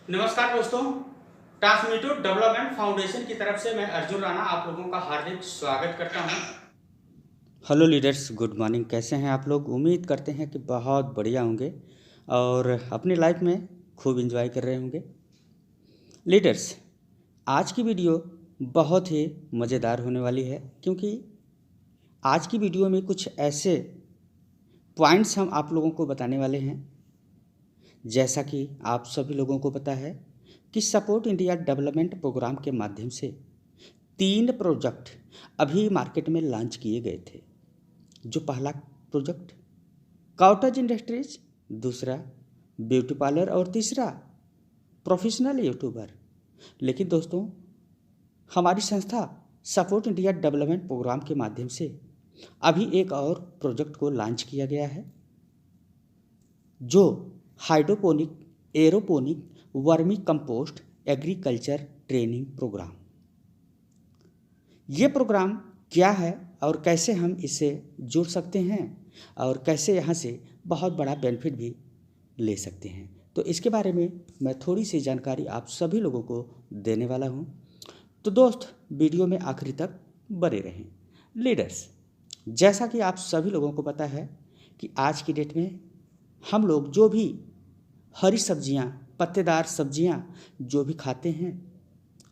नमस्कार दोस्तों, ट्रांसमिटिव development foundation की तरफ से मैं अर्जुन राणा आप लोगों का हार्दिक स्वागत करता हूं। Hello leaders, good morning. कैसे हैं आप लोग? उम्मीद करते हैं कि बहुत बढ़िया होंगे और अपनी लाइफ में खूब एंजॉय कर रहे होंगे। लीडर्स, आज की वीडियो बहुत ही मज़ेदार होने वाली है, क्योंकि आज की वीडियो में कुछ ऐसे पॉइंट्स हम आप लोगों को बताने वाले हैं। जैसा कि आप सभी लोगों को पता है कि सपोर्ट इंडिया डेवलपमेंट प्रोग्राम के माध्यम से 3 प्रोजेक्ट अभी मार्केट में लॉन्च किए गए थे। जो पहला प्रोजेक्ट कॉटेज इंडस्ट्रीज, दूसरा ब्यूटी पार्लर और तीसरा प्रोफेशनल यूट्यूबर। लेकिन दोस्तों, हमारी संस्था सपोर्ट इंडिया डेवलपमेंट प्रोग्राम के माध्यम से अभी एक और प्रोजेक्ट को लॉन्च किया गया है, जो hydroponic aeroponic vermi compost agriculture training program. ये प्रोग्राम क्या है और कैसे हम इससे जुड़ सकते हैं और कैसे यहाँ से बहुत बड़ा बेनिफिट भी ले सकते हैं, तो इसके बारे में मैं थोड़ी सी जानकारी आप सभी लोगों को देने वाला हूँ। तो दोस्त, वीडियो में आखिरी तक बने रहें। लीडर्स, जैसा कि आप सभी लोगों को पता है कि आज की डेट में हम लोग जो भी हरी सब्जियाँ, पत्तेदार सब्जियाँ जो भी खाते हैं,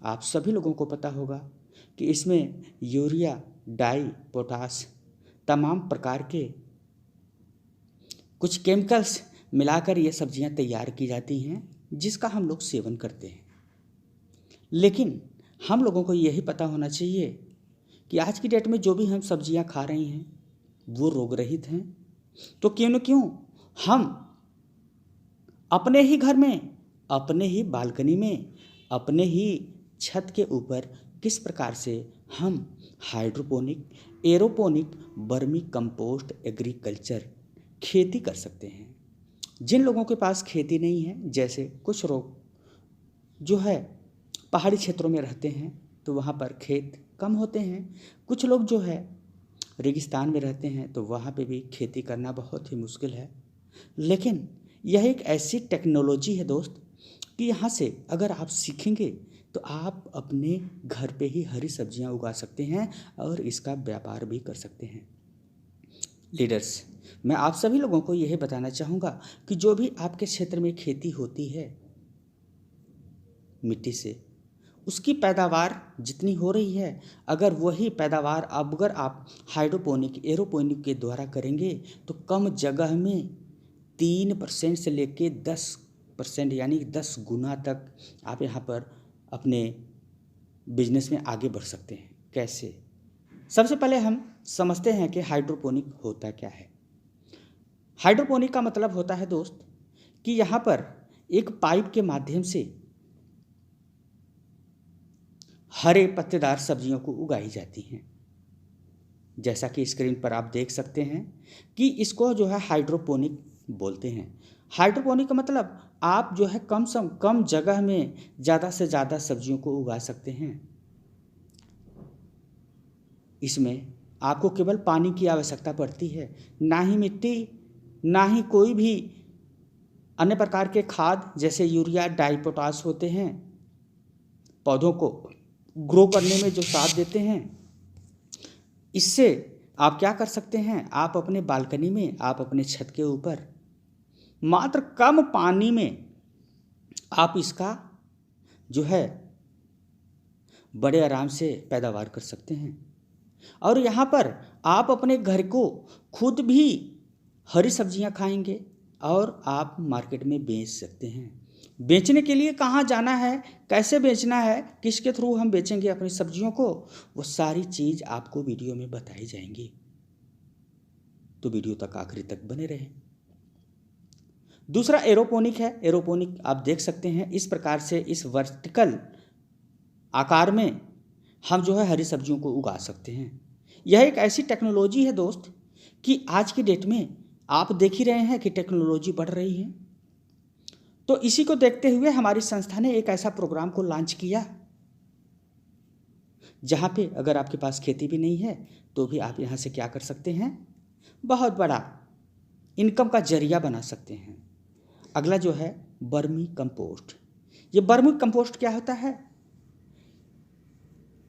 आप सभी लोगों को पता होगा कि इसमें यूरिया, डाई, पोटास, तमाम प्रकार के कुछ केमिकल्स मिलाकर ये सब्जियां तैयार की जाती हैं, जिसका हम लोग सेवन करते हैं। लेकिन हम लोगों को यही पता होना चाहिए कि आज की डेट में जो भी हम सब्जियां खा रहे हैं वो रोग रहित हैं। तो क्यों न क्यों हम अपने ही घर में, अपने ही बालकनी में, अपने ही छत के ऊपर किस प्रकार से हम hydroponic aeroponic vermi compost agriculture खेती कर सकते हैं। जिन लोगों के पास खेती नहीं है, जैसे कुछ लोग जो है पहाड़ी क्षेत्रों में रहते हैं तो वहाँ पर खेत कम होते हैं, कुछ लोग जो है रेगिस्तान में रहते हैं तो वहाँ पे भी खेती करना बहुत ही मुश्किल है। लेकिन यह एक ऐसी टेक्नोलॉजी है दोस्त कि यहाँ से अगर आप सीखेंगे तो आप अपने घर पे ही हरी सब्जियाँ उगा सकते हैं और इसका व्यापार भी कर सकते हैं। लीडर्स, मैं आप सभी लोगों को यही बताना चाहूँगा कि जो भी आपके क्षेत्र में खेती होती है मिट्टी से, उसकी पैदावार जितनी हो रही है, अगर वही पैदावार अगर आप हाइड्रोपोनिक एरोपोनिक के द्वारा करेंगे तो कम जगह में 3% से लेके 10%, यानी 10 गुना तक आप यहाँ पर अपने बिजनेस में आगे बढ़ सकते हैं। कैसे? सबसे पहले हम समझते हैं कि हाइड्रोपोनिक होता क्या है। हाइड्रोपोनिक का मतलब होता है दोस्त कि यहाँ पर एक पाइप के माध्यम से हरे पत्तेदार सब्जियों को उगाई जाती हैं। जैसा कि स्क्रीन पर आप देख सकते हैं कि इसको जो है हाइड्रोपोनिक बोलते हैं। हाइड्रोपोनिक का मतलब आप जो है कम से कम जगह में ज़्यादा से ज़्यादा सब्जियों को उगा सकते हैं। इसमें आपको केवल पानी की आवश्यकता पड़ती है, ना ही मिट्टी, ना ही कोई भी अन्य प्रकार के खाद जैसे यूरिया, डाई, पोटाश होते हैं पौधों को ग्रो करने में जो साथ देते हैं। इससे आप क्या कर सकते हैं, आप अपने बालकनी में, आप अपने छत के ऊपर मात्र कम पानी में आप इसका जो है बड़े आराम से पैदावार कर सकते हैं। और यहाँ पर आप अपने घर को खुद भी हरी सब्जियाँ खाएंगे और आप मार्केट में बेच सकते हैं। बेचने के लिए कहाँ जाना है, कैसे बेचना है, किसके थ्रू हम बेचेंगे अपनी सब्जियों को, वो सारी चीज़ आपको वीडियो में बताई जाएंगी। तो वीडियो तक आखिरी तक बने रहें। दूसरा एरोपोनिक है। एरोपोनिक आप देख सकते हैं इस प्रकार से, इस वर्टिकल आकार में हम जो है हरी सब्जियों को उगा सकते हैं। यह एक ऐसी टेक्नोलॉजी है दोस्त कि आज की डेट में आप देख ही रहे हैं कि टेक्नोलॉजी बढ़ रही है। तो इसी को देखते हुए हमारी संस्था ने एक ऐसा प्रोग्राम को लॉन्च किया, जहाँ पे अगर आपके पास खेती भी नहीं है तो भी आप यहाँ से क्या कर सकते हैं, बहुत बड़ा इनकम का जरिया बना सकते हैं। अगला जो है वर्मी कंपोस्ट, ये वर्मी कंपोस्ट क्या होता है?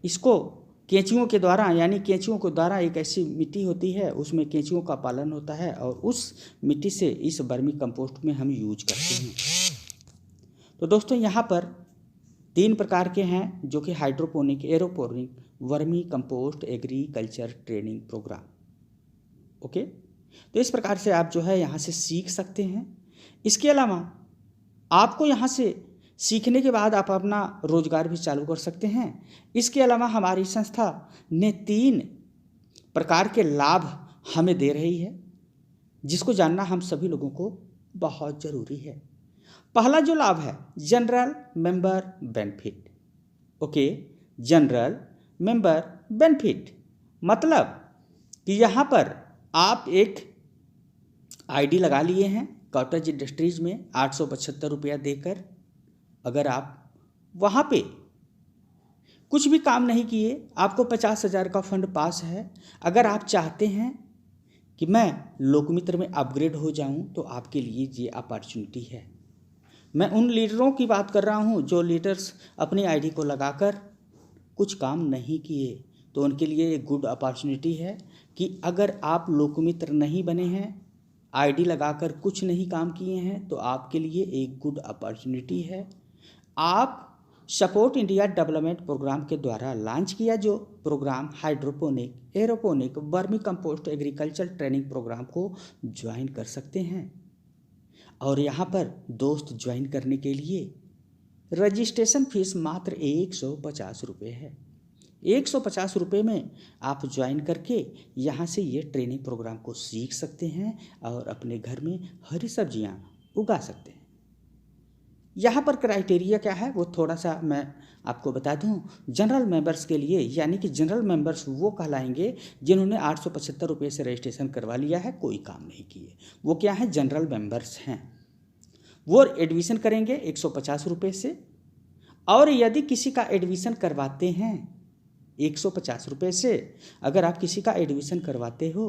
इसको केंचुओं के द्वारा, यानी केंचुओं के द्वारा एक ऐसी मिट्टी होती है, उसमें केंचुओं का पालन होता है और उस मिट्टी से इस वर्मी कंपोस्ट में हम यूज करते हैं। तो दोस्तों यहाँ पर 3 प्रकार के हैं, जो कि hydroponic, aeroponic, vermi compost agriculture training program. Okay, तो इस प्रकार से आप जो है यहाँ से सीख सकते हैं। इसके अलावा आपको यहाँ से सीखने के बाद आप अपना रोजगार भी चालू कर सकते हैं। इसके अलावा हमारी संस्था ने 3 प्रकार के लाभ हमें दे रही है, जिसको जानना हम सभी लोगों को बहुत ज़रूरी है। पहला जो लाभ है, general member benefit. Okay, general member benefit मतलब कि यहाँ पर आप एक आईडी लगा लिए हैं कॉटेज इंडस्ट्रीज में 875 रुपया देकर। अगर आप वहाँ पे कुछ भी काम नहीं किए, आपको 50,000 का फंड पास है, अगर आप चाहते हैं कि मैं लोकमित्र में अपग्रेड हो जाऊं, तो आपके लिए ये अपॉर्चुनिटी है। मैं उन लीडरों की बात कर रहा हूं जो लीडर्स अपनी आईडी को लगाकर कुछ काम नहीं किए, तो उनके लिए एक गुड अपॉर्चुनिटी है कि अगर आप लोकमित्र नहीं बने हैं, आईडी लगाकर कुछ नहीं काम किए हैं, तो आपके लिए एक गुड अपॉर्चुनिटी है। आप सपोर्ट इंडिया डेवलपमेंट प्रोग्राम के द्वारा लॉन्च किया जो program hydroponic, aeroponic, vermi compost agriculture training program को ज्वाइन कर सकते हैं। और यहाँ पर दोस्त ज्वाइन करने के लिए रजिस्ट्रेशन फीस मात्र 150 रुपये है। 150 रुपये में आप ज्वाइन करके यहाँ से ये ट्रेनिंग प्रोग्राम को सीख सकते हैं और अपने घर में हरी सब्जियाँ उगा सकते हैं। यहाँ पर क्राइटेरिया क्या है वो थोड़ा सा मैं आपको बता दूँ। जनरल मेंबर्स के लिए, यानी कि जनरल मेंबर्स वो कहलाएंगे जिन्होंने 875 रुपये से रजिस्ट्रेशन करवा लिया है, कोई काम नहीं किए, वो क्या है, जनरल मेंबर्स हैं। वो एडमिशन करेंगे 150 रुपये से, और यदि किसी का एडमिशन करवाते हैं 150 रुपये से, अगर आप किसी का एडमिशन करवाते हो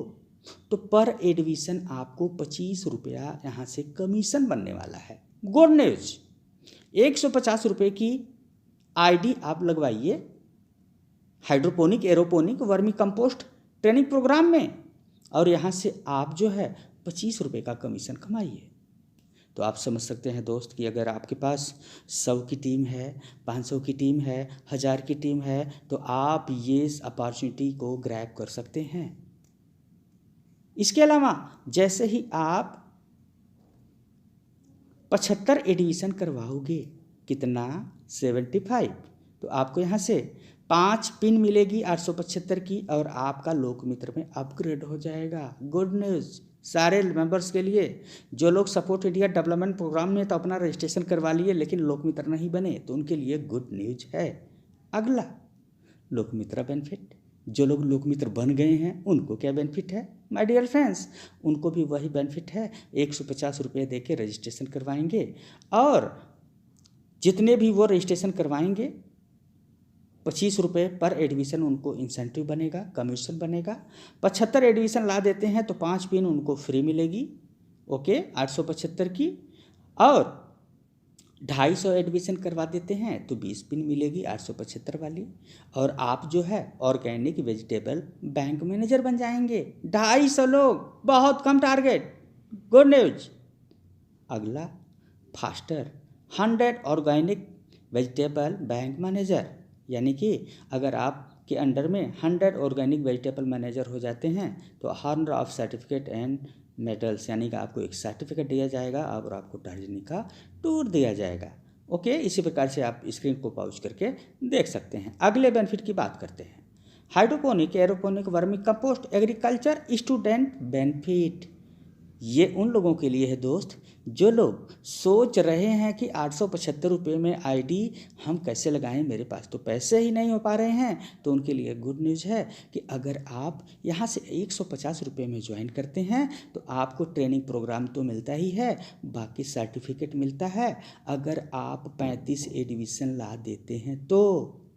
तो पर एडमिशन आपको 25 रुपया यहाँ से कमीशन बनने वाला है। गुड न्यूज़, 150 रुपये की आईडी आप लगवाइए hydroponic, aeroponic, vermi compost training program में, और यहाँ से आप जो है 25 रुपये का कमीशन कमाइए। तो आप समझ सकते हैं दोस्त कि अगर आपके पास 100 की टीम है, 500 की टीम है, 1000 की टीम है, तो आप ये अपॉर्चुनिटी को ग्रैब कर सकते हैं। इसके अलावा जैसे ही आप 75 एडमिशन करवाओगे, कितना, 75, तो आपको यहाँ से 5 पिन मिलेगी 875 की, और आपका लोकमित्र में अपग्रेड हो जाएगा। गुड न्यूज़ सारे मेंबर्स के लिए। जो लोग सपोर्ट इंडिया डेवलपमेंट प्रोग्राम में तो अपना रजिस्ट्रेशन करवा लिए लेकिन लोकमित्र नहीं बने, तो उनके लिए गुड न्यूज है। अगला लोकमित्र बेनिफिट, जो लोग लोकमित्र बन गए हैं उनको क्या बेनिफिट है माय डियर फ्रेंड्स, उनको भी वही बेनिफिट है। 150 रुपये दे के रजिस्ट्रेशन करवाएंगे, और जितने भी वो रजिस्ट्रेशन करवाएंगे 25 रुपये पर एडमिशन उनको इंसेंटिव बनेगा, कमीशन बनेगा। 75 एडमिशन ला देते हैं तो 5 पिन उनको फ्री मिलेगी, ओके, 875 की, और 250 एडमिशन करवा देते हैं तो 20 पिन मिलेगी 875 वाली, और आप जो है ऑर्गेनिक वेजिटेबल बैंक मैनेजर बन जाएंगे। 250 लोग, बहुत कम टारगेट, गुड न्यूज। अगला faster 100 organic vegetable bank manager, यानी कि अगर आपके अंडर में 100 ऑर्गेनिक वेजिटेबल मैनेजर हो जाते हैं तो honour of certificate and medals, यानी कि आपको एक सर्टिफिकेट दिया जाएगा और आपको दार्जिलिंग का टूर दिया जाएगा। ओके, इसी प्रकार से आप स्क्रीन को पॉज करके देख सकते हैं। अगले बेनिफिट की बात करते हैं, hydroponic, aeroponic, vermi compost agriculture student benefit. ये उन लोगों के लिए है दोस्त जो लोग सोच रहे हैं कि 875 रुपये में आईडी हम कैसे लगाएं, मेरे पास तो पैसे ही नहीं हो पा रहे हैं। तो उनके लिए गुड न्यूज़ है कि अगर आप यहाँ से 150 रुपये में ज्वाइन करते हैं तो आपको ट्रेनिंग प्रोग्राम तो मिलता ही है, बाकी सर्टिफिकेट मिलता है। अगर आप 35 एडमिशन ला देते हैं तो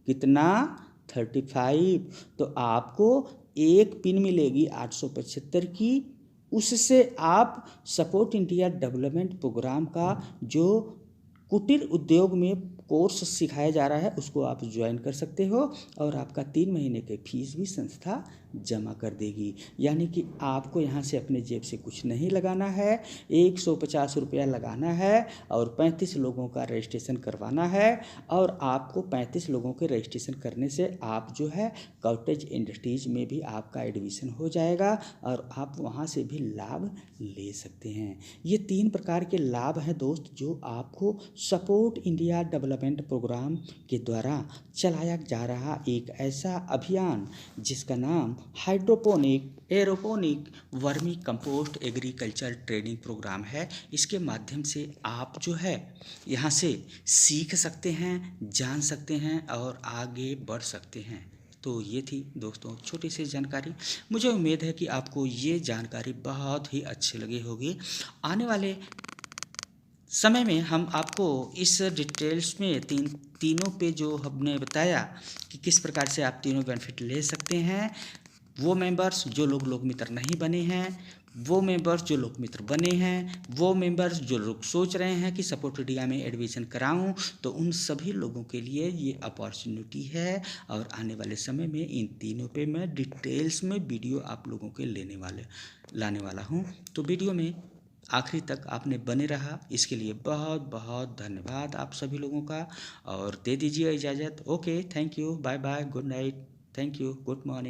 कितना, 35, तो आपको एक पिन मिलेगी 875 की। उससे आप सपोर्ट इंडिया डेवलपमेंट प्रोग्राम का जो कुटीर उद्योग में कोर्स सिखाया जा रहा है, उसको आप ज्वाइन कर सकते हो और आपका 3 महीने की फीस भी संस्था जमा कर देगी। यानी कि आपको यहाँ से अपने जेब से कुछ नहीं लगाना है, 150 रुपया लगाना है और 35 लोगों का रजिस्ट्रेशन करवाना है। और आपको 35 लोगों के रजिस्ट्रेशन करने से आप जो है कॉटेज इंडस्ट्रीज में भी आपका एडमिशन हो जाएगा और आप वहाँ से भी लाभ ले सकते हैं। ये 3 प्रकार के लाभ हैं दोस्त, जो आपको सपोर्ट इंडिया डेवलपमेंट प्रोग्राम के द्वारा चलाया जा रहा एक ऐसा अभियान जिसका नाम hydroponic aeroponic vermi compost agriculture training program है। इसके माध्यम से आप जो है यहाँ से सीख सकते हैं, जान सकते हैं और आगे बढ़ सकते हैं। तो ये थी दोस्तों छोटी सी जानकारी। मुझे उम्मीद है कि आपको ये जानकारी बहुत ही अच्छी लगी होगी। आने वाले समय में हम आपको इस डिटेल्स में तीनों पे जो हमने बताया कि किस प्रकार से आप तीनों बेनिफिट ले सकते हैं, वो मेंबर्स जो लोग मित्र नहीं बने हैं, वो मेंबर्स जो लोग मित्र बने हैं, वो मेंबर्स जो लोग सोच रहे हैं कि सपोर्ट इंडिया में एडमिशन कराऊं, तो उन सभी लोगों के लिए ये अपॉर्चुनिटी है। और आने वाले समय में इन तीनों पे मैं डिटेल्स में वीडियो आप लोगों के लाने वाला हूं। तो वीडियो में आखिरी तक आपने बने रहा, इसके लिए बहुत बहुत धन्यवाद आप सभी लोगों का। और दे दीजिए इजाज़त। Okay, thank you, bye bye, good night, thank you, good morning.